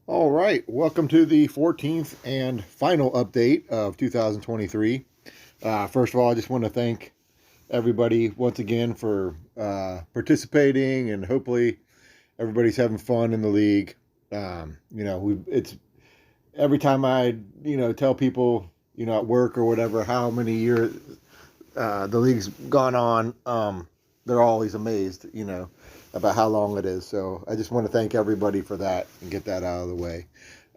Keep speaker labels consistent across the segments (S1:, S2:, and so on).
S1: All right, welcome to the 14th and final update of 2023. First of all, I just want to thank everybody once again for participating, and hopefully everybody's having fun in the league. It's every time I tell people at work or whatever how many years the league's gone on. They're always amazed about how long it is. So I just want to thank everybody for that and get that out of the way.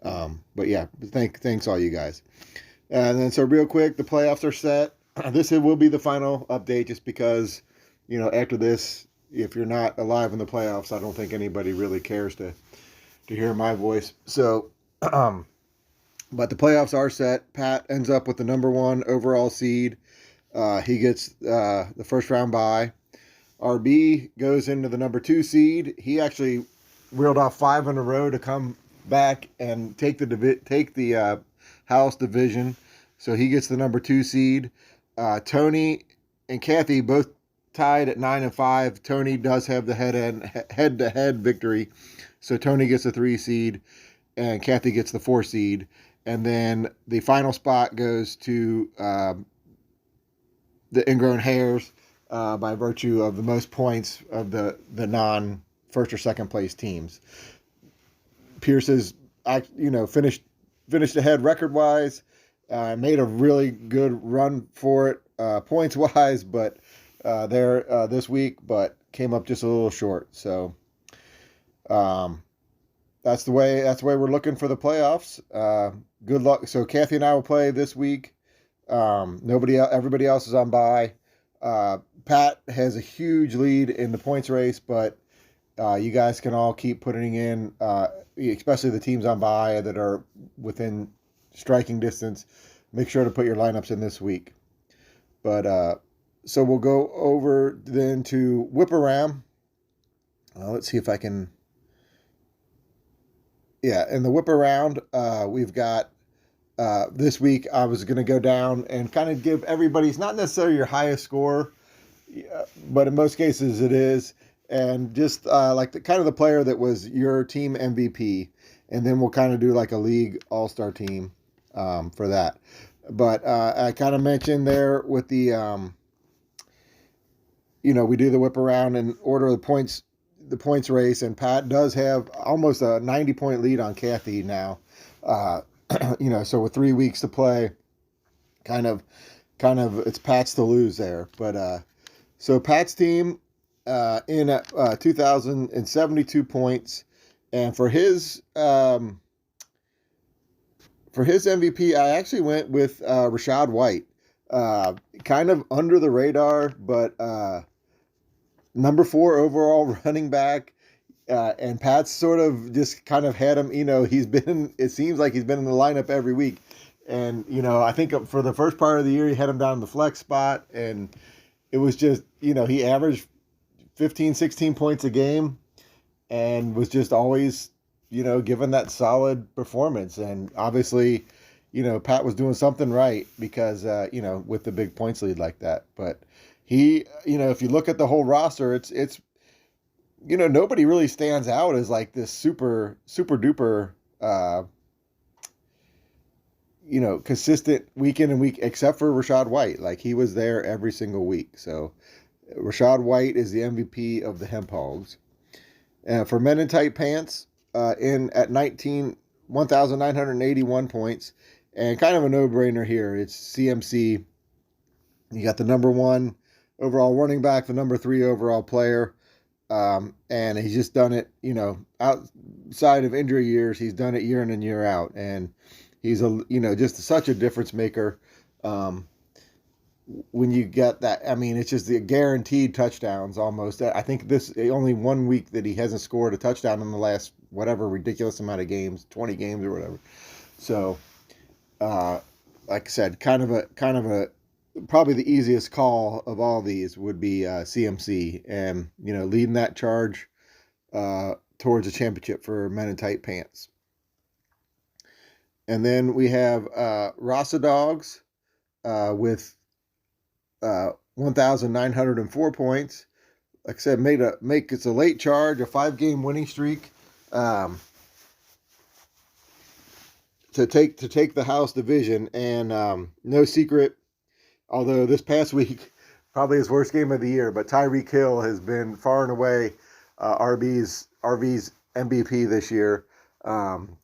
S1: But yeah, thanks all you guys. And then so real quick, the playoffs are set. This will be the final update, just because after this, if you're not alive in the playoffs, I don't think anybody really cares to hear my voice. So, but the playoffs are set. Pat ends up with the number 1 overall seed. He gets the first round bye. RB goes into the number 2 seed. He actually reeled off 5 in a row to come back and take the house division. So he gets the number 2 seed. Tony and Kathy both tied at 9 and 5. Tony does have the head-to-head victory. So Tony gets the 3 seed and Kathy gets the 4 seed. And then the final spot goes to the Ingrown Hairs. By virtue of the most points of the non-first or second place teams. Pierce is, finished ahead record-wise, made a really good run for it points-wise, but this week, but came up just a little short. So that's the way we're looking for the playoffs. Good luck. So Kathy and I will play this week. Everybody else is on bye. Pat has a huge lead in the points race, but you guys can all keep putting in, especially the teams on bye that are within striking distance. Make sure to put your lineups in this week. But so we'll go over then to Whip Around. Let's see if I can. Yeah, in the Whip Around, we've got this week. I was going to go down and kind of give everybody's not necessarily your highest score, but in most cases it is, and just like the player that was your team MVP, and then we'll kind of do like a league all-star team for that. But I kind of mentioned there with the we do the Whip Around and order the points race, and Pat does have almost a 90-point lead on Kathy now. So with 3 weeks to play, kind of it's Pat's to lose there. But so Pat's team in at 2,072 points, and for his MVP, I actually went with Rachaad White. Kind of under the radar, but number 4 overall running back. And Pat's sort of just kind of had him, it seems like he's been in the lineup every week. And, I think for the first part of the year, he had him down in the flex spot. And it was just, he averaged 15, 16 points a game and was just always, given that solid performance. And obviously, Pat was doing something right because, with the big points lead like that. But he, if you look at the whole roster, it's nobody really stands out as like this super duper, consistent week in and week, except for Rachaad White. Like, he was there every single week. So Rachaad White is the MVP of the Hemp Hogs. For Men in Tight Pants, in at 1,981 points, and kind of a no-brainer here. It's CMC. You got the number 1 overall running back, the number 3 overall player. And he's just done it, outside of injury years, he's done it year in and year out. And he's just such a difference maker. when you get that, I mean, it's just the guaranteed touchdowns almost. I think this only 1 week that he hasn't scored a touchdown in the last whatever ridiculous amount of games, 20 games or whatever. So, uh, like I said, kind of a probably the easiest call of all these would be CMC, and leading that charge towards a championship for men in tight pants. And then we have Rasa Dogs with 1,904 points. Like I said, it's a late charge, a 5-game winning streak to take the house division. And no secret, although this past week probably his worst game of the year, but Tyreek Hill has been far and away RV's MVP this year.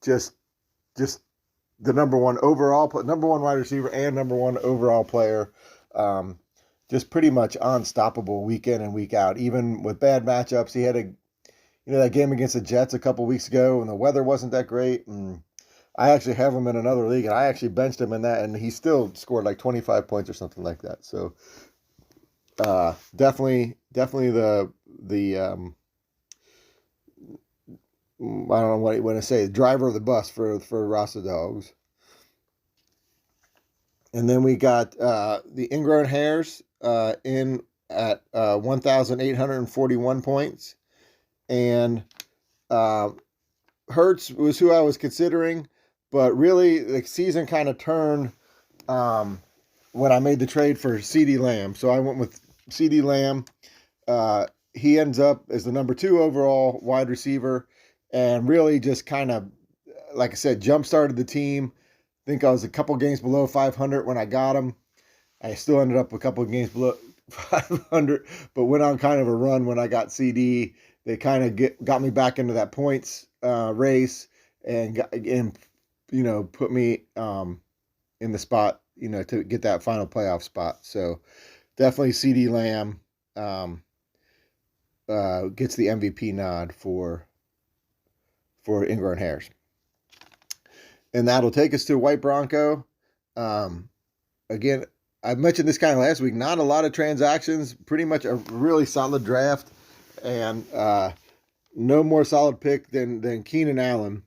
S1: Just the number one wide receiver and number one overall player. Just pretty much unstoppable week in and week out. Even with bad matchups, he had that game against the Jets a couple weeks ago, and the weather wasn't that great. And I actually have him in another league, and I actually benched him in that, and he still scored like 25 points or something like that. So definitely the I don't know what you want to say, driver of the bus for Rasa Dogs. And then we got the Ingrown Hairs in at 1,841 points. And Hurts was who I was considering, but really the season kind of turned when I made the trade for CeeDee Lamb. So I went with CeeDee Lamb. He ends up as the number 2 overall wide receiver, and really just kind of, like I said, jump-started the team. I think I was a couple games below 500 when I got him. I still ended up a couple of games below 500, but went on kind of a run when I got CD. They kind of got me back into that points race and put me in the spot, to get that final playoff spot. So definitely CeeDee Lamb gets the MVP nod for Ingrown Hairs. And that'll take us to White Bronco. Again, I mentioned this kind of last week. Not a lot of transactions. Pretty much a really solid draft. And no more solid pick than Keenan Allen,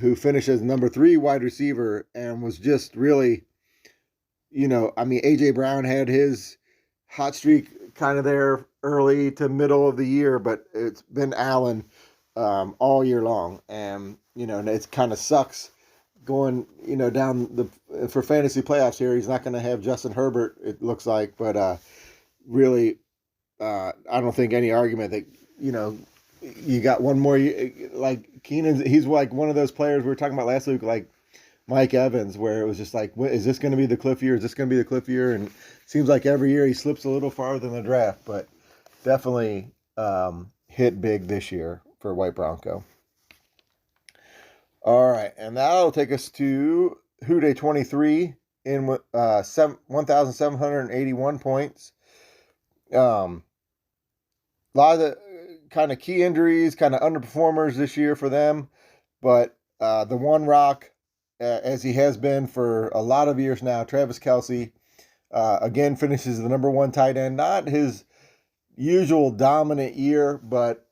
S1: who finished as number 3 wide receiver and was just really, A.J. Brown had his hot streak kind of there early to middle of the year, but it's been Allen all year long. And it kind of sucks going, down for fantasy playoffs here. He's not going to have Justin Herbert, it looks like, but really, I don't think any argument that, you got one more, like Keenan, he's like one of those players we were talking about last week, like Mike Evans, where it was just like, is this going to be the cliff year? Is this going to be the cliff year? And it seems like every year he slips a little farther in the draft, but definitely hit big this year for White Bronco. All right, and that'll take us to Who Day 23 in 1,781 points. A lot of the kind of key injuries, kind of underperformers this year for them, but the one rock, as he has been for a lot of years now, Travis Kelce, again finishes the number 1 tight end. Not his usual dominant year, but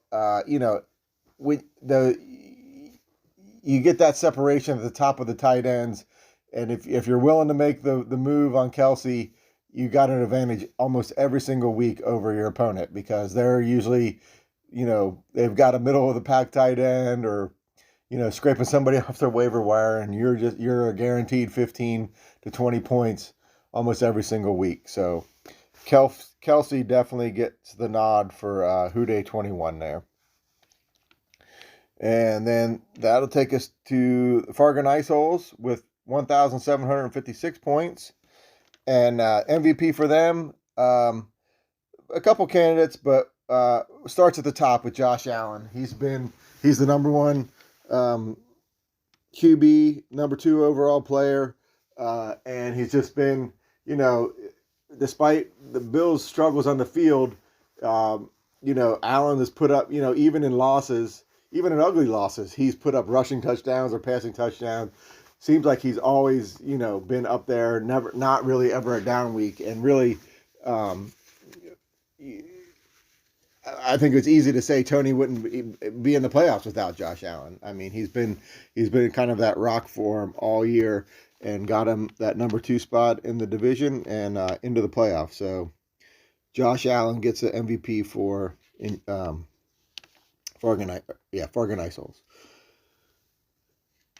S1: you get that separation at the top of the tight ends, and if you're willing to make the move on Kelce, you got an advantage almost every single week over your opponent, because they're usually, they've got a middle of the pack tight end, or scraping somebody off their waiver wire, and you're a guaranteed 15 to 20 points almost every single week. So Kelce definitely gets the nod for Who Day 21 there. And then that'll take us to Fargo Nice Holes with 1,756 points. And MVP for them, a couple candidates, but starts at the top with Josh Allen. He's the number 1 QB, number 2 overall player, and he's just been, despite the Bills' struggles on the field, Allen has put up, even in losses, even in ugly losses, he's put up rushing touchdowns or passing touchdowns. seems like he's always, been up there, never, not really ever a down week, and really, um, I think it's easy to say Tony wouldn't be in the playoffs without Josh Allen. I mean, he's been kind of that rock for him all year and got him that number 2 spot in the division and into the playoffs. So Josh Allen gets the MVP for Fargo Souls.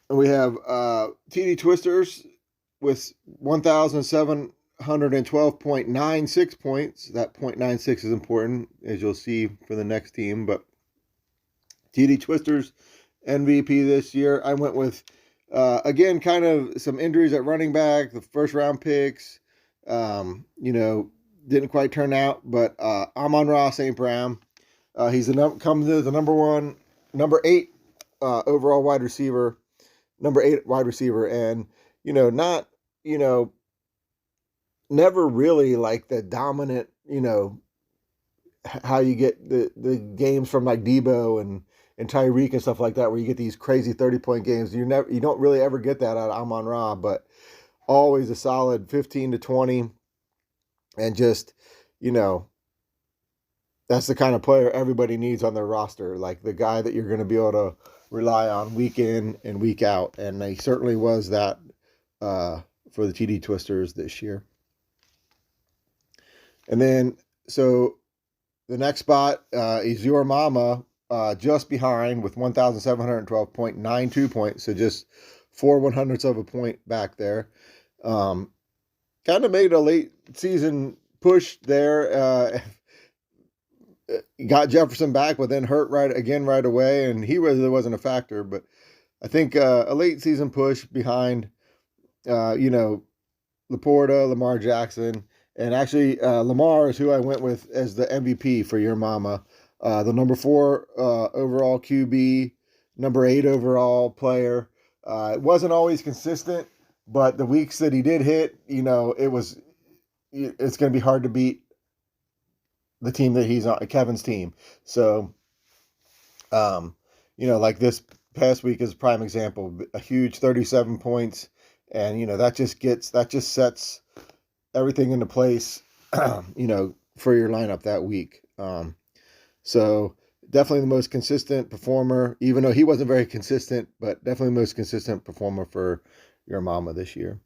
S1: And we have TD Twisters with 1,712.96 points. That 0.96 is important, as you'll see for the next team. But TD Twisters MVP this year, I went with, again, kind of some injuries at running back, the first round picks, didn't quite turn out. But Amon-Ra St. Brown, comes in the number 8 overall wide receiver. Number 8 wide receiver, and not never really like the dominant, how you get the games from like Debo and Tyreek and stuff like that, where you get these crazy 30-point games. You don't really ever get that out of Amon-Ra, but always a solid 15 to 20, and just that's the kind of player everybody needs on their roster, like the guy that you're going to be able to rely on week in and week out, and he certainly was that for the TD Twisters this year. And then, so the next spot is Your Mama, just behind with 1,712.92 points, so just 4/100ths of a point back there. Kind of made a late season push there. Got Jefferson back, but then hurt right away, and he really wasn't a factor. But I think a late season push behind, Laporta, Lamar Jackson, and actually Lamar is who I went with as the MVP for Your Mama. The number 4 overall QB, number 8 overall player. It wasn't always consistent, but the weeks that he did hit, it's going to be hard to beat the team that he's on, Kevin's team. So, like this past week is a prime example, a huge 37 points. And, that just sets everything into place, for your lineup that week. So definitely the most consistent performer, even though he wasn't very consistent, but definitely the most consistent performer for Your Mama this year.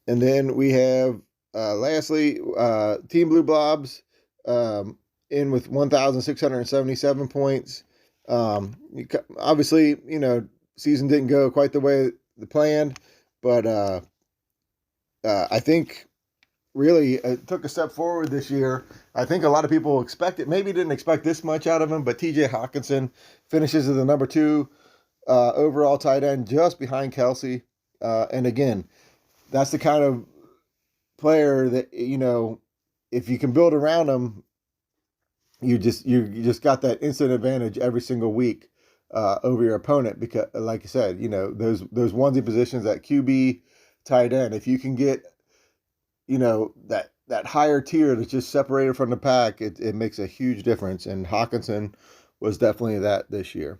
S1: And then we have, lastly, Team Blue Blobs in with 1,677 points. Obviously, season didn't go quite the way they planned, but I think really it took a step forward this year. I think a lot of people didn't expect this much out of him, but TJ Hawkinson finishes as the number 2 overall tight end, just behind Kelsey. And again, that's the kind of player that, if you can build around him, you just got that instant advantage every single week over your opponent, because like I said, those onesie positions at QB, tight end, if you can get that higher tier that's just separated from the pack, it makes a huge difference, and Hawkinson was definitely that this year.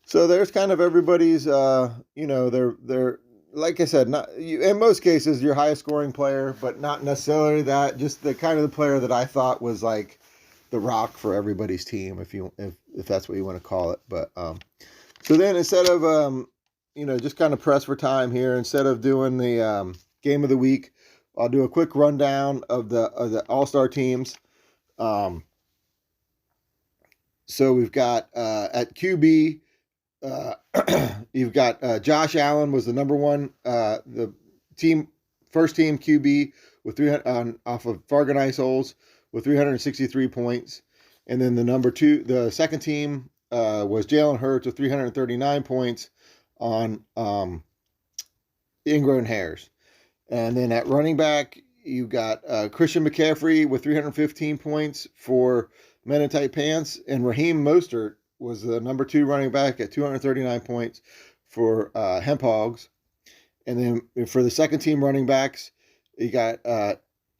S1: So there's kind of everybody's they're like I said, not in most cases your highest scoring player, but not necessarily that. Just the kind of the player that I thought was like the rock for everybody's team, if that's what you want to call it. But so then instead of just kind of press for time here, instead of doing the game of the week, I'll do a quick rundown of the All-Star teams. So we've got at QB. You've got Josh Allen was the number 1, the first team QB with 300 off of Fargo Souls with 363 points, and then the second team was Jalen Hurts with 339 points on Ingrown Hairs, and then at running back you got Christian McCaffrey with 315 points for Men in Tight Pants, and Raheem Mostert was the number 2 running back at 239 points for Hemp Hogs. And then for the second team running backs, you got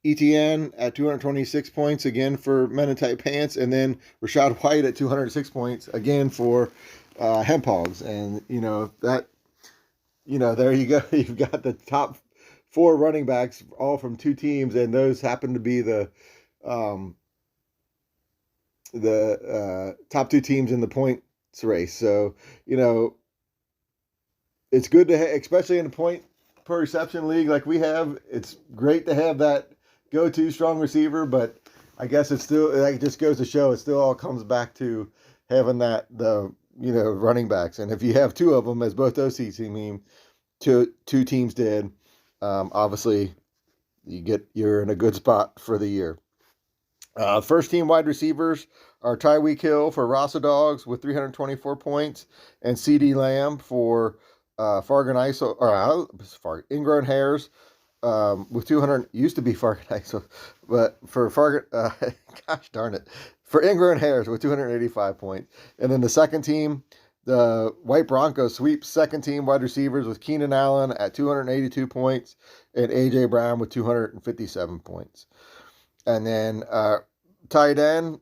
S1: ETN at 226 points again for Men in Tight Pants, and then Rashad White at 206 points again for Hemp Hogs. And that, there you go. You've got the top 4 running backs all from 2 teams, and those happen to be the top 2 teams in the points race. So it's good to especially in the point per reception league like we have. It's great to have that go-to strong receiver, but I guess it just goes to show it still all comes back to having the running backs. And if you have 2 of them, as both those two teams did, obviously you're in a good spot for the year. First team wide receivers are Tyreek Hill for Rasa Dogs with 324 points, and CD Lamb for Fargan ISO, or Ingrown Hairs with 200. Used to be Fargan ISO, but for Fargan, gosh darn it, for Ingrown Hairs with 285 points. And then the second team, the White Broncos sweep second team wide receivers with Keenan Allen at 282 points and AJ Brown with 257 points. And then tight end,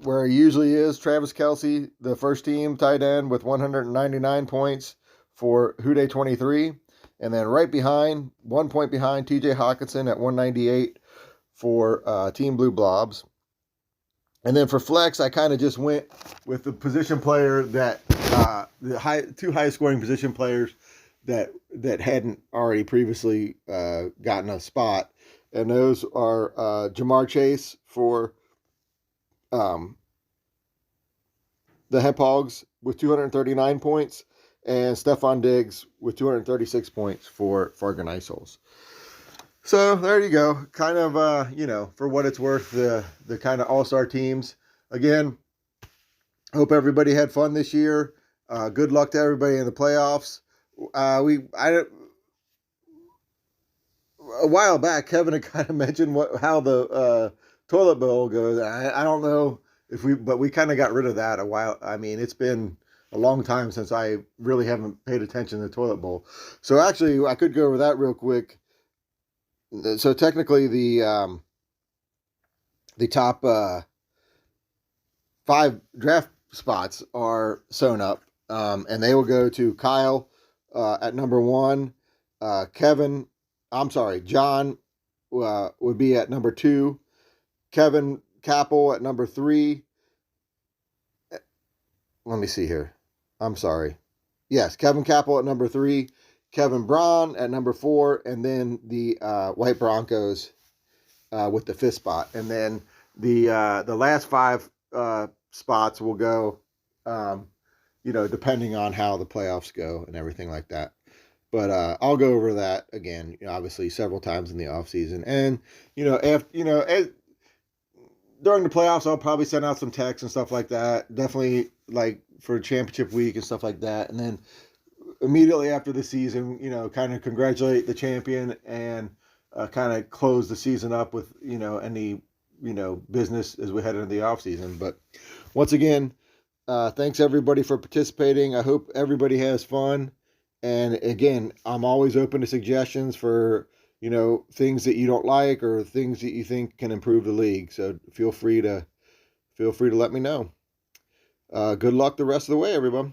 S1: where he usually is, Travis Kelce, the first team tight end with 199 points for Houday 23. And then right behind, 1 point behind, TJ Hawkinson at 198 for Team Blue Blobs. And then for flex, I kind of just went with the position player that the 2 high scoring position players that hadn't already previously gotten a spot, and those are Jamar Chase for the Hemp Hogs with 239 points, and Stephon Diggs with 236 points for Fargan Isols. So there you go. Kind of, for what it's worth, the kind of all-star teams. Again, hope everybody had fun this year. Good luck to everybody in the playoffs. A while back, Kevin had kind of mentioned how the toilet bowl goes. I don't know but we kind of got rid of that a while. I mean, it's been a long time since I really haven't paid attention to the toilet bowl. So actually, I could go over that real quick. So technically, the top 5 draft spots are sewn up, and they will go to Kyle at number 1. John would be at number 2. Kevin Capel at number 3. Let me see here. I'm sorry. Yes, Kevin Capel at number 3. Kevin Braun at number 4, and then the White Broncos with the 5th spot, and then the last 5 spots will go, depending on how the playoffs go and everything like that. But I'll go over that again, obviously several times in the off season, and during the playoffs, I'll probably send out some texts and stuff like that. Definitely like for championship week and stuff like that, and then immediately after the season, kind of congratulate the champion and kind of close the season up with, any, business as we head into the off season. But once again, thanks everybody for participating. I hope everybody has fun. And again, I'm always open to suggestions for, things that you don't like or things that you think can improve the league. So feel free to let me know. Good luck the rest of the way, everyone.